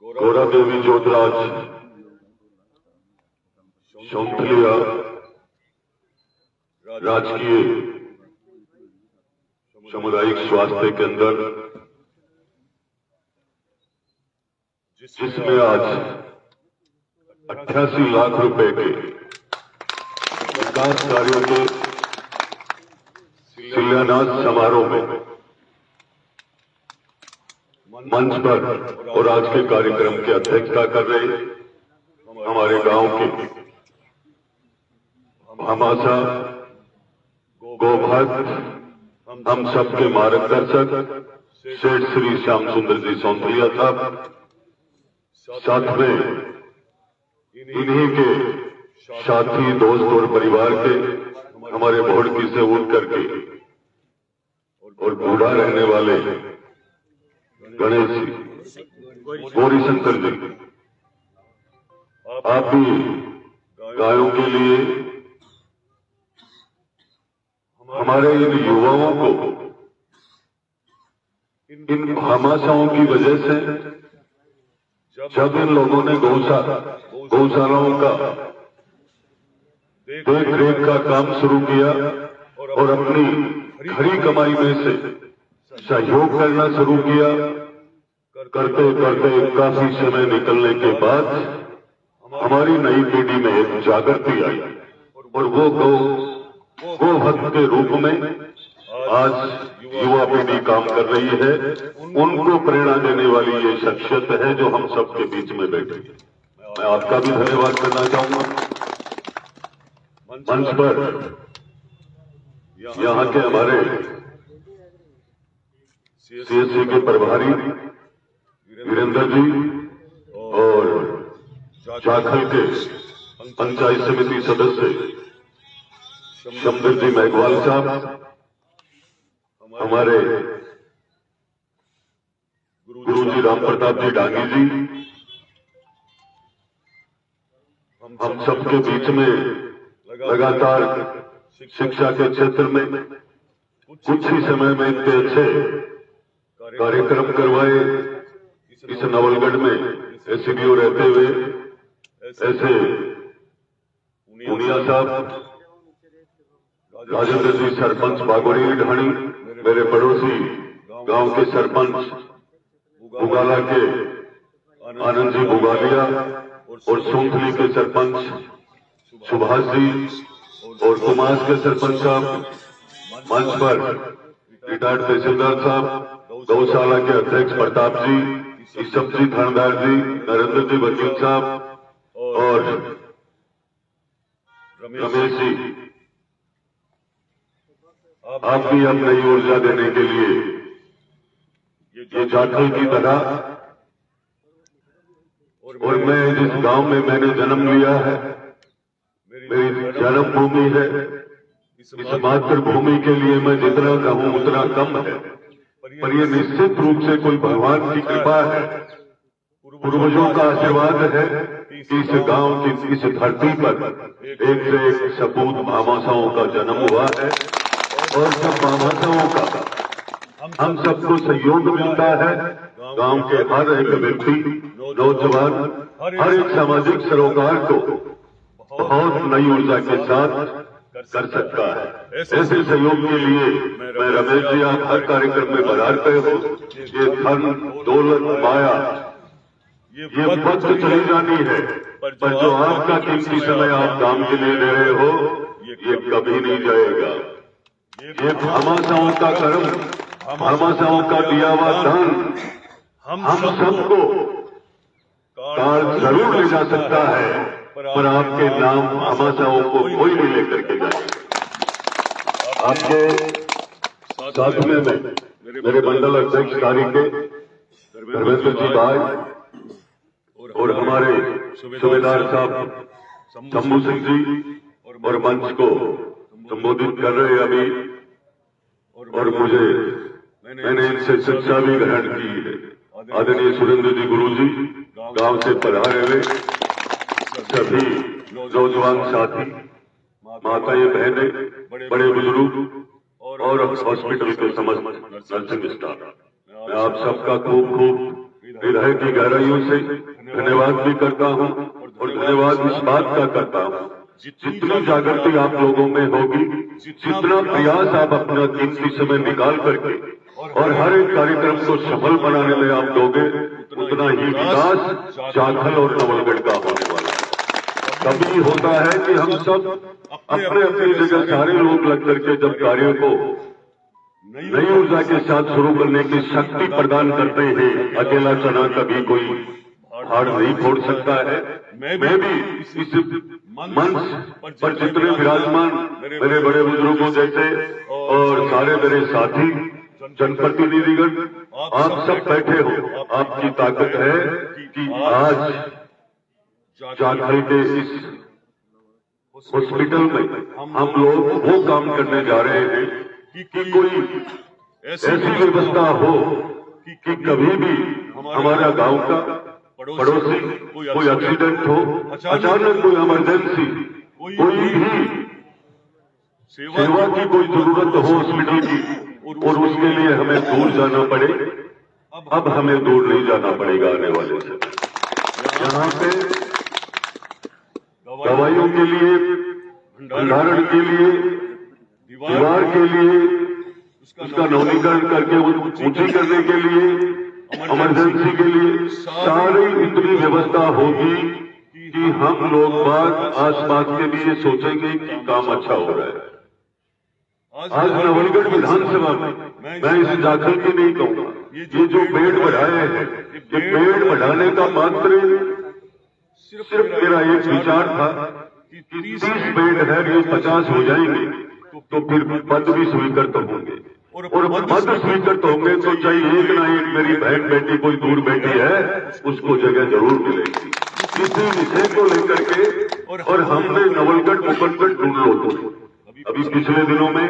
गौरा देवी ज्योतिराज शौंथलिया राजकीय सामुदायिक स्वास्थ्य केंद्र, जिसमें आज 88 लाख रुपए के विकास कार्यों के शिलान्यास समारोह में मंच पर और आज के कार्यक्रम की अध्यक्षता कर रहे हमारे गांव के भामाशाह गोभक्त हम सबके मार्गदर्शक सेठ श्री श्याम सुंदर जी शौंथलिया साहब, साथ में इन्हीं के साथी, दोस्त और परिवार के हमारे भोड़की से उठ करके और बूढ़ा रहने वाले गणेश जी, गौरी शंकर जी, आप भी गायों के लिए हमारे इन युवाओं को इन भामाशाहों की वजह से जब इन लोगों ने गौशालाओं का देख रेख का काम शुरू किया और अपनी खरी कमाई में से सहयोग करना शुरू किया, करते करते काफी समय निकलने के बाद हमारी नई पीढ़ी में एक जागृति आई और वो गोभक्त के रूप में आज युवा पीढ़ी काम कर रही है। उनको प्रेरणा देने वाली ये शख्सियत है जो हम सबके बीच में बैठी है। मैं आपका भी धन्यवाद करना चाहूंगा। मंच पर यहाँ के हमारे सीएससी के प्रभारी वीरेंद्र जी और जाखल के पंचायत समिति सदस्य शमदर जी मेघवाल साहब, हमारे गुरुजी राम प्रताप जी डांगी जी, हम सबके बीच में लगातार शिक्षा के क्षेत्र में कुछ ही समय में इतने अच्छे कार्यक्रम करवाए। इस नवलगढ़ में एसडीओ रहते हुए ऐसे मुनिया साहब, राजेंद्र जी सरपंच बागोड़ी ढाणी, मेरे पड़ोसी गांव के सरपंच बुगाला के आनंद जी बुगालिया और सोंथली के सरपंच सुभाष जी और कुमास के सरपंच साहब, मंच पर रिटायर्ड तहसीलदार साहब, गौशाला के अध्यक्ष प्रताप जी, ईशब जी थानेदार जी, नरेंद्र जी वकील साहब और रमेश जी, आप भी अब नई ऊर्जा देने के लिए ये जाखल की तरह, और मैं जिस गांव में मैंने जन्म लिया है, मेरी जन्मभूमि है, इस मातृभूमि के लिए मैं जितना कहूं उतना कम है, पर ये निश्चित रूप से कोई भगवान की कृपा है, पूर्वजों का आशीर्वाद है कि इस गांव की इस धरती पर एक से एक सपूत भामाशाहों का जन्म हुआ है और सब भामाशाहों का हम सबको सहयोग मिलता है। गांव के हर एक व्यक्ति, नौजवान, हर एक सामाजिक सरोकार को बहुत नई ऊर्जा के साथ कर सकता है। ऐसे सहयोग के लिए मैं रमेश जी, आप हर कार्यक्रम में बधाते हो। ये धन दौलत माया ये वक्त चली जानी है, पर जो आपका कीमती समय आप काम के लिए ले रहे हो ये कभी नहीं जाएगा। ये भामाशाहों का कर्म, भामाशाहों का दिया हुआ दान हम सबको काल जरूर ले जा सकता है, पर आपके नाम भामाशाहों को कोई नहीं लेकर के जाएगा। आपके साथ में मेरे मंडल अध्यक्ष कार्य के धर्मेंद्र जी भाई और हमारे सूबेदार साहब शंभू सिंह जी और मंच को संबोधित कर रहे अभी, और मैंने इनसे शिक्षा भी ग्रहण की है। आदरणीय सुरेंद्र जी गुरु जी, गांव से पधारे हुए सभी नौजवान साथी, माताएं बहनें, बड़े बुजुर्ग और हॉस्पिटल के समस्त नर्सिंग स्टाफ, मैं आप सबका खूब खूब हृदय की गहराइयों से धन्यवाद भी करता हूँ और धन्यवाद इस बात का करता हूँ जितनी जागृति आप लोगों में होगी, जितना प्रयास आप अपना कीमती समय निकाल करके और हर एक कार्यक्रम को सफल बनाने में आप दोगे, उतना ही विकास जाखल और नवलगढ़ का होने वाला है। कभी होता है कि हम सब अपने अपनी जगह सारे लोग लग करके जब कार्यों को नई ऊर्जा के साथ शुरू करने की शक्ति प्रदान करते हैं, अकेला चना कभी कोई हाड़ नहीं फोड़ सकता है। मैं भी इस मंच पर जितने विराजमान मेरे बड़े बुजुर्गों जैसे और सारे मेरे साथी जनप्रतिनिधिगण आप सब बैठे हो, आपकी ताकत है कि आज जाखल के इस हॉस्पिटल में हम लोग वो काम करने जा रहे हैं कि कोई ऐसी व्यवस्था हो कि कभी भी हमारा गांव का पड़ोसी कोई एक्सीडेंट हो, अचानक कोई इमरजेंसी, कोई भी सेवा की कोई जरूरत हो हॉस्पिटल की और उसके लिए हमें दूर जाना पड़े। अब हमें दूर नहीं जाना पड़ेगा आने वाले समय। यहाँ पे दवाइयों के लिए, भंडारण के लिए, दीवार के लिए, उसका नवीनीकरण करके ऊंची करने के लिए, इमरजेंसी के लिए सारी इतनी व्यवस्था होगी कि हम लोग बात आसपास के लिए सोचेंगे कि काम अच्छा हो रहा है। आज नवलगढ़ विधानसभा में मैं इस जाखल के नहीं कहूंगा, ये जो बेड बढ़ाए हैं, ये बेड बढ़ाने का मात्र सिर्फ मेरा एक विचार था कि 30 बेड है, ये 50 हो जाएंगे तो फिर पद भी स्वीकृत होंगे और पद स्वीकृत होंगे तो चाहे एक ना एक मेरी बहन बेटी कोई दूर बैठी है उसको जगह जरूर मिलेगी। इसी विषय को लेकर के और हमने नवलगढ़ मुकदगढ़ ढूंढ लो तो अभी पिछले दिनों में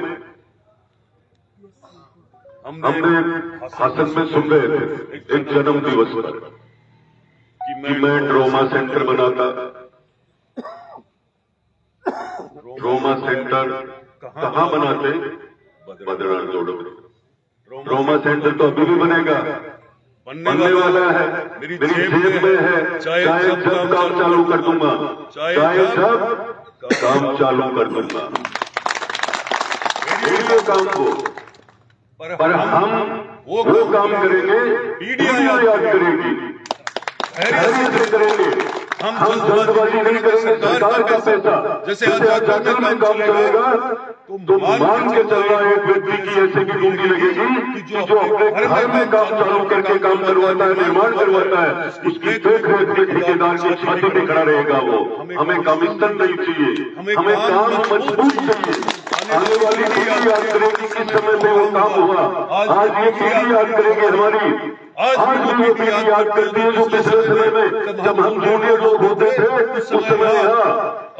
हमने हासन में सुन रहे थे एक जन्म दिवस पर कि मैं ट्रोमा सेंटर बनाता। ट्रोमा सेंटर कहाँ बनाते? बदरार जोड़ो। ट्रोमा सेंटर तो अभी भी बनेगा, बनने वाला है, मेरी जेब में है। चाहे जब काम चालू कर दूंगा, चाहे जब काम चालू कर दूंगा ये काम को, पर हम वो काम करेंगे, पीढ़ियां याद करेंगी, धैर्य से करेंगे। हम जल्दबाजी नहीं करेंगे। सरकार का पैसा जैसे जाखल में काम चलेगा तो मान के चलना एक व्यक्ति की ऐसे की डूंगी लगेगी कि जो अपने घर में काम चालू करके काम करवाता है, निर्माण करवाता है, उसकी देख रेख के ठेकेदार की छाती पे खड़ा रहेगा। वो हमें कमीशन नहीं चाहिए, हमें काम मजबूत चाहिए। आने वाली पीढ़ी याद करेगी किस समय में वो काम हुआ। आज ये पीढ़ी याद करेगी हमारी, आज ये पीढ़ी याद करती है जो पिछले समय में जब हम जूनियर लोग होते थे उस समय यहाँ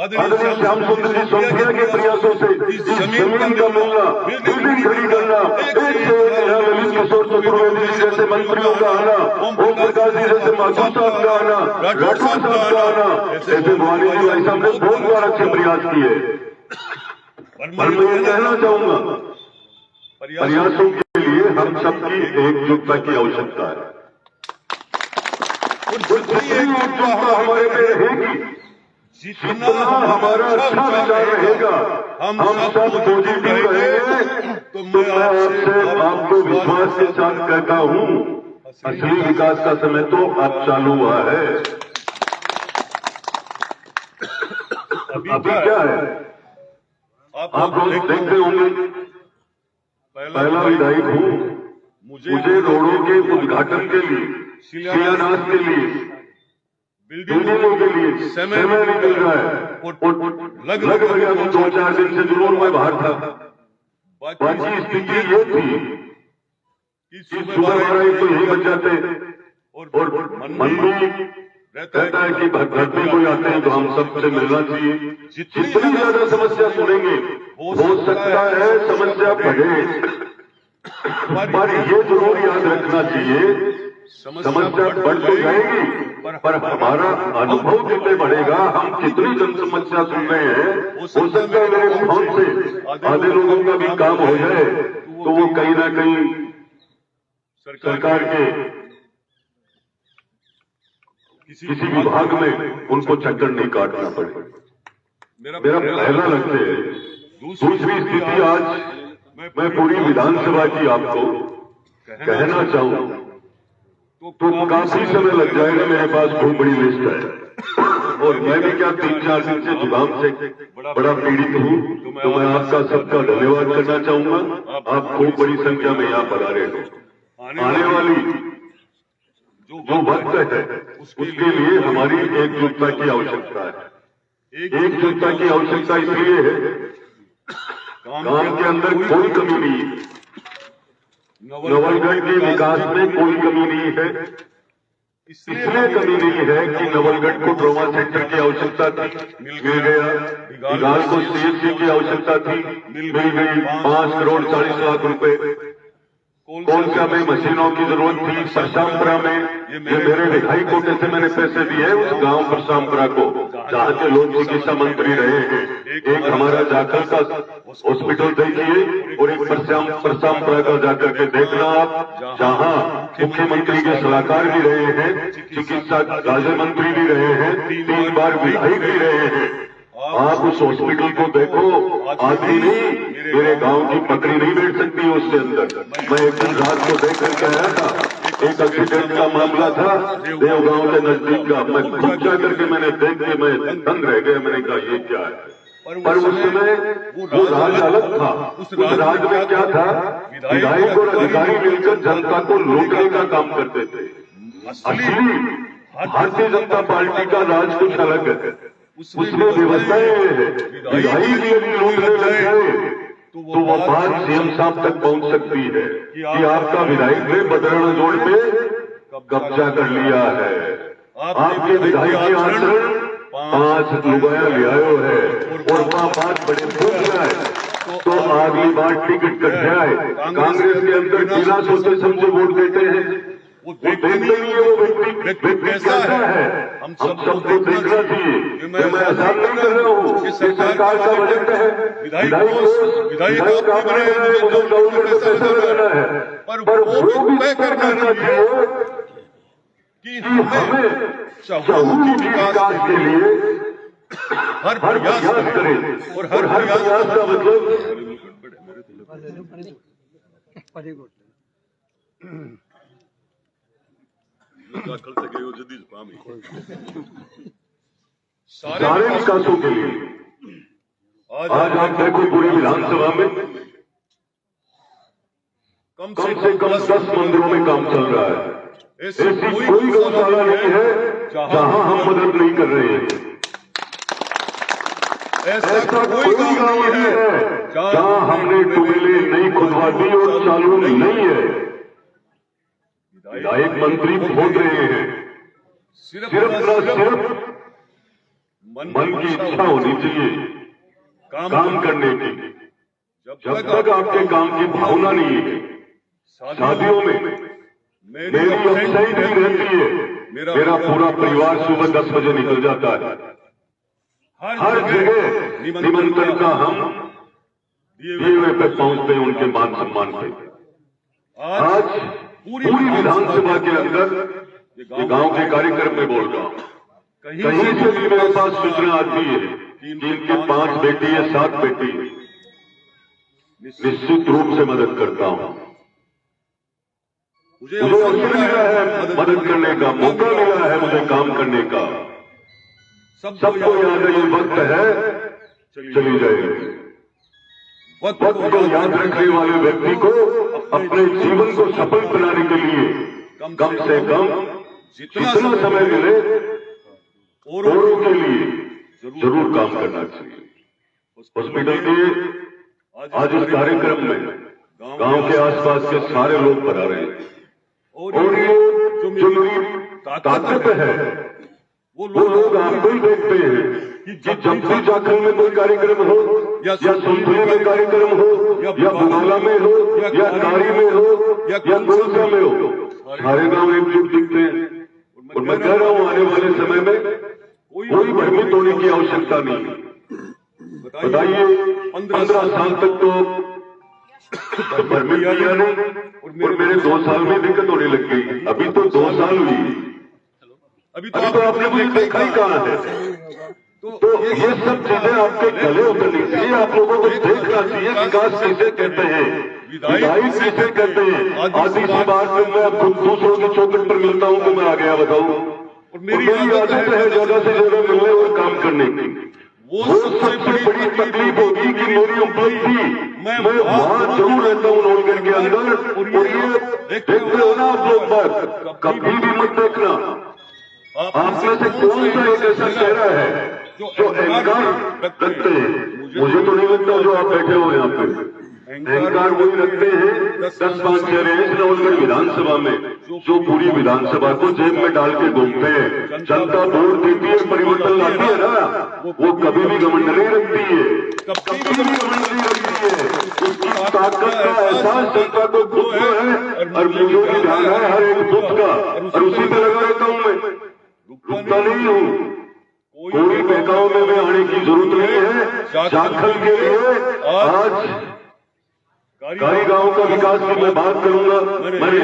आदरणीय श्याम सुंदर जी सोमैया के प्रयासों से इस जमीन का मिलना, बिल्डिंग खड़ी करना, एक से यहाँ ललित किशोर चतुर्वेदी जी जैसे मंत्रियों का आना, ओम प्रकाश जी जैसे माथुर साहब का आना, राठौर साहब का आना, ऐसे भवानी जी भाई साहब ने बहुत बार अच्छे प्रयास किए। पर मैं ये कहना चाहूंगा प्रयासों के लिए हम सबकी एकजुटता की आवश्यकता है। एकजुटता हमारे में रहेगी, जितना हमारा अच्छा विचार रहेगा, हम सब पॉजिटिव रहेंगे तो मैं आपसे आपको विश्वास के साथ कहता हूं असली विकास का समय तो अब चालू हुआ है। अभी क्या है आप लोग देखते होंगे, पहला विधायक हूं, मुझे रोडों के उद्घाटन के लिए, शिलान्यास के लिए, बिल्डिंगों के लिए समय नहीं मिल रहा है। लगभग 2-4 दिन से जरूर मैं बाहर था। बाकी स्थिति ये थी कि सुबह 12 तो यही बच जाते और मन में रहता है कि घर में कोई आते हैं तो हम सबसे मिलना चाहिए। जितनी ज्यादा समस्या सुनेंगे हो सकता है समस्या बढ़े, पर ये जरूर याद रखना चाहिए समस्या बढ़ तो जाएगी पर हमारा अनुभव जितने बढ़ेगा, हम कितनी जन समस्या सुन रहे हैं, हो सकता है मेरे फोन से आधे लोगों का भी काम हो जाए तो वो कहीं ना कहीं सरकार के किसी विभाग में उनको चक्कर नहीं काटना पड़े। मेरा पहला लक्ष्य है। दूसरी स्थिति, आज मैं पूरी विधानसभा की आपको कहना चाहूं तो काफी समय लग जाएगा, मेरे पास बहुत बड़ी लिस्ट है और मैं भी क्या 3-4 दिन से जुकाम से बड़ा पीड़ित हूं, तो मैं आपका सबका धन्यवाद करना चाहूंगा। आप खूब बड़ी संख्या में यहाँ पर आ रहे हो। आने वाली जो वक्त है उसके लिए हमारी एकजुटता की आवश्यकता है। एकजुटता की आवश्यकता इसलिए है, काम के अंदर कोई कमी नहीं है, नवलगढ़ के विकास में कोई कमी नहीं है। इसलिए कमी नहीं है कि नवलगढ़ को ट्रॉमा सेंटर की आवश्यकता थी, मिल गया। बिगाल को सीएचसी की आवश्यकता थी, मिल गई। 5 करोड़ 40 लाख रुपए। कोलसा में मशीनों की जरूरत थी, परसामपुरा में ये मेरे विधायी कोटे से मैंने पैसे दिए उस गांव परसामपुरा को, जहां के लोग चिकित्सा मंत्री रहे हैं। एक हमारा जाखल का हॉस्पिटल देखिए और एक परसामपुरा का जाकर के देखना आप, जहां मुख्यमंत्री के सलाहकार भी रहे हैं, चिकित्सा राज्य मंत्री भी रहे हैं, 3 बार विधायक भी रहे हैं। आप उस हॉस्पिटल को देखो, आदमी नहीं, मेरे गांव की बकरी नहीं बैठ सकती उसके अंदर। मैं एक दिन रात को देख करके आया था, एक एक्सीडेंट का मामला था देवगांव के नजदीक का। मैं खुद जा करके मैंने देख के मैं दंग रह गया। मैंने कहा ये क्या है, पर उस समय वो राज अलग था। उस राज में क्या था, विधायक और अधिकारी मिलकर जनता को लूटने का काम करते थे। असली भारतीय जनता पार्टी का राज कुछ अलग है, उसमें व्यवस्थाएं है। विधायी भी यदि लूटने लग जाए तो वो बात सीएम साहब तक पहुंच सकती है कि आपका विधायक ने बदरण जोड़ पे कब्जा कर लिया है, आपके विधायक के आचरण 5 लुगाया ले आयो है और वहां बात बड़े पूछ रहा है तो अगली बार टिकट कट जाए। कांग्रेस के अंदर बिना सोचे समझे वोट देते हैं, वो देखते नहीं है वो व्यक्ति कैसा है। हम सबको देखना चाहिए। मैं आसान नहीं कर रहा हूँ, ये सरकार का बजट है, विधायक का अपने मुझे गवर्नमेंट को पैसा लगाना है, पर वो भी तय करना चाहिए कि हमें समूह विकास के लिए हर प्रयास करें। और हर प्रयास का मतलब सारे विकासों के लिए। आज आप देखो पूरी विधानसभा में कम से कम 10 मंदिरों में काम चल रहा है। ऐसी कोई गौशाला नहीं है जहां हम मदद नहीं कर रहे हैं। ऐसा कोई गांव नहीं है जहां हमने टुकड़े नहीं खुदवा दी और चालू नहीं है। विधायक मंत्री बोल रहे हैं, सिर्फ मन की इच्छा होनी चाहिए काम करने की। जब तक आपके काम की भावना नहीं है, शादियों में मेरी अफसाई नहीं रहती है, मेरा पूरा परिवार सुबह 10 बजे निकल जाता है। हर जगह निमंत्रण का हम दिए हुए पे पहुंचते हैं उनके मान सम्मान पे। आज पूरी विधानसभा के अंदर ये गांव के कार्यक्रम में बोल रहा हूं, कहीं से भी मेरे पास सूचना आती है कि इनके 5 बेटी है, 7 बेटी है, निश्चित रूप से मदद करता हूं। मुझे अवसर मिला है मदद करने का, मौका मिला है मुझे काम करने का। सबको याद है ये वक्त है चली जाएगी। वक्त को याद रखने वाले व्यक्ति को अपने जीवन को सफल बनाने के लिए कम से कम जितना समय मिले औरों के लिए जरूर काम करना चाहिए। हॉस्पिटल के आज इस कार्यक्रम में गांव के आसपास के सारे लोग बना रहे हैं और ये जो मेरी ताकत है वो लोग आपको ही देखते हैं कि जब भी जाखल में कोई कार्यक्रम हो या सोनपुरी में कार्यक्रम हो या बुनाला में हो या कारी में हो या कोलसा में हो, सारे गांव एकजुट दिखते हैं। और मैं कह रहा हूं आने वाले समय में कोई भ्रमित होने की आवश्यकता नहीं। बताइए 15 साल तक तो भ्रमित किया नहीं और मेरे 2 साल में दिक्कत होने लग गई। अभी तो 2 साल हुई, अभी तो आपने मुझे देखा ही कहाँ है। तो ये सब चीजें आपके गले उतरनी चाहिए, आप लोगों को देखना चाहिए विकास किसे कहते हैं, विधायक किसे कहते हैं। आधी सी बात में मैं अब दूसरों की चौखट पर मिलता हूँ तो मैं आ गया बताऊँ, और मेरी आदत है ज्यादा से ज्यादा मिलने और काम करने की। वो सबसे बड़ी तकलीफ होगी कि मेरी उपलब्धि मैं वहां जरूर रहता हूँ नौलगढ़ के अंदर, और ये देखते हो ना आप लोग बात कभी भी मत देखना आप में से कौन सा एक ऐसा चेहरा है जो अहंकार रखते हैं। मुझे तो नहीं लगता जो आप बैठे हो यहाँ पे अहंकार वही रखते हैं 10-5 चेहरे हैं नवलगढ़ विधानसभा में जो पूरी विधानसभा को जेब में डाल के घूमते हैं। जनता वोट देती है, परिवर्तन लाती है ना, वो कभी भी घमंड नहीं रखती है, कभी भी घमंड नहीं रखती है। उसकी ताकत का एहसास जनता को खुद को है, और मुझे भी ध्यान है हर एक बुद्ध का, और उसी पे लगा रहता हूँ मैं, रुकता नहीं हूँ। कोई बहकाव में भी आने की जरूरत नहीं है। जाखल के लिए आज कारी गांव का विकास की मैं बात करूंगा। मैंने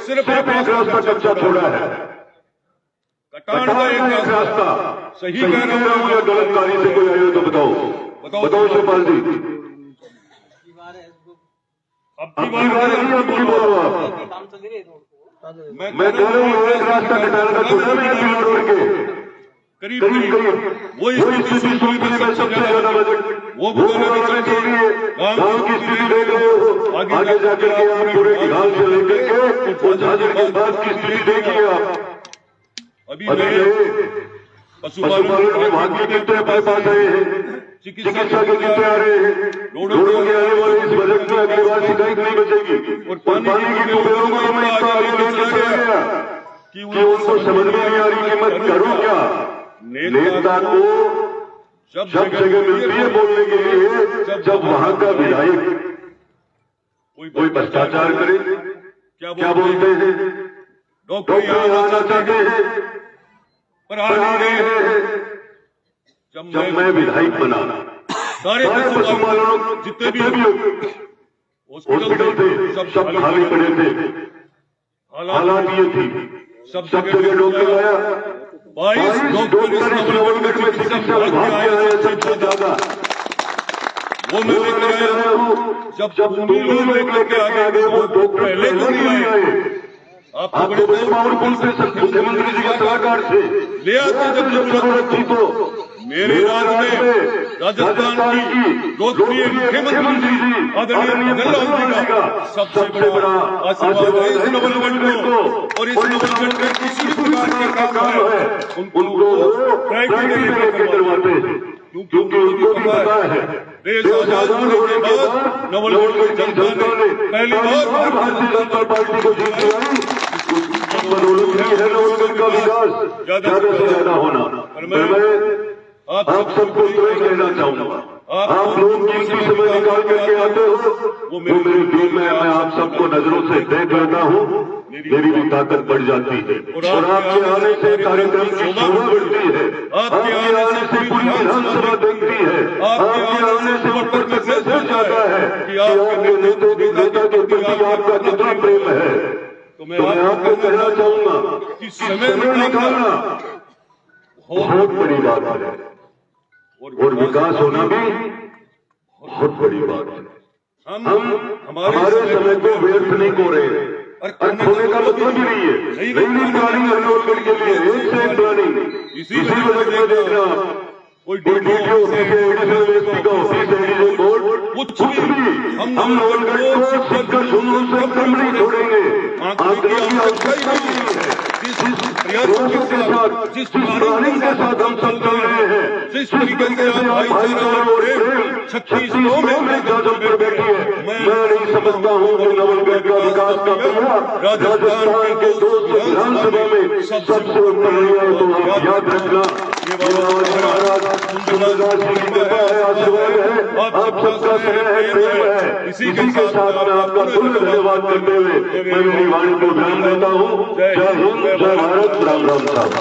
सिर्फ एक रास्ता कच्चा छोड़ा है, कटान का एक रास्ता। सही कह रहा हूं या गलत कारी से कोई आया तो बताओ शिवपाल जी। अब की बार नहीं, अब की बोलो आप। मैं कह रहा हूँ एक रास्ता कटान का छोड़ा मैंने रोड के करीब वही स्थिति सुनी में सबसे ज्यादा बजट वो बोलने के लिए गांव की स्थिति देख रहे हो। आगे जाकर के आप पूरे बिहार से लेकर के वो झाझड़ के बाद की स्थिति देखिए आप। अभी पशुपालन विभाग के कितने पैसे आए हैं, चिकित्सा के कितने आ रहे हैं, रोडों के आने वाले इस बजट में अगली बार शिकायत नहीं बचेगी। और पानी की ट्यूबवेलों को मैं इतना आगे लेके चला गया कि उनको समझ में नहीं आ रही कि मैं करूं क्या। नेता को जब जगह मिलती है बोलने के लिए, जब वहां का विधायक कोई भ्रष्टाचार करे क्या बोलते हैं, डॉक्टर आना चाहते हैं पर आ रहे हैं। जब मैं विधायक बना सारे पशुपालन जितने भी हॉस्पिटल थे सब खाली पड़े थे, हालात ये थी। सब जगह डॉक्टर आया, 22 डॉक्टर इस नवलगढ़ में चिकित्सा विभाग के आए सबसे ज्यादा। वो मैं लेकर आया हूँ, जब तुम लोग लेकर आ गए वो डॉक्टर पहले नहीं आए। आपको बड़े पावरफुल थे, मुख्यमंत्री जी के सलाहकार थे, ले आते जब जरूरत थी। तो मेरे राज्य में राजस्थान की लोकप्रिय मुख्यमंत्री जी आदरणीय मनोहर जी का सबसे बड़ा आशीर्वाद है इस नवलगढ़ को। और इस नवलगढ़ में किसी प्रकार का काम है उनको प्राइवेट लेकर करवाते हैं, क्योंकि उनको भी पता है देश आजाद होने के बाद नवलगढ़ की जनता ने पहली बार भारतीय जनता पार्टी को जीत दिलाई। उसकी बदौलत ही है नवलगढ़ का विकास ज्यादा से ज्यादा होना। आप सबको यही कहना चाहूंगा, आप लोग कीमती समय निकाल करके आते हो, वो मेरे दिल में मैं आप सबको नजरों से देख लेता हूँ, मेरी भी ताकत बढ़ जाती है। और आपके आने से कार्यक्रम की शोभा बढ़ती है, आपके आने से पूरी विधानसभा देखती है, आपके आने से ऊपर तक मैसेज जाता है कि आपके नेता के प्रति आपका कितना प्रेम है। तो मैं आपको कहना चाहूंगा कि समय निकालना बहुत बड़ी बात है, और विकास होना भी बहुत बड़ी बात है। हम हमारे समय को व्यर्थ नहीं हो रहे, और खोने का मतलब ही नहीं है। नई प्लानिंग है नवलगढ़ के लिए, एक से एक प्लानिंग। इसी बजट में देखना कोई डीटीओ ऑफिस है, एडिशनल एसपी का ऑफिस है, एडिशनल बोर्ड, कुछ भी हम नवलगढ़ को सबकर सुनने से कम नहीं छोड़ेंगे। आंकड़े की आवश्यकता नहीं है। जिस प्लानिंग के साथ हम सब चल रहे हैं, जिस तरीके से भाईचारा और 36 में गाजल पर बैठी है, मैं नहीं समझता हूँ कि नवलगढ़ का विकास का पहिया राजस्थान के 2 विधानसभा में सबसे ऊपर नहीं है। तो आप याद रखना, महाराज सुंदरदास जी की कृपा है, आशीर्वाद है, आप सबका स्नेह है, प्रेम है। इसी के साथ मैं आपका धन्यवाद करते हुए मैं मेरी वाणी को ध्यान देता हूँ। जय हिंद, जय भारत, राम राम साहब।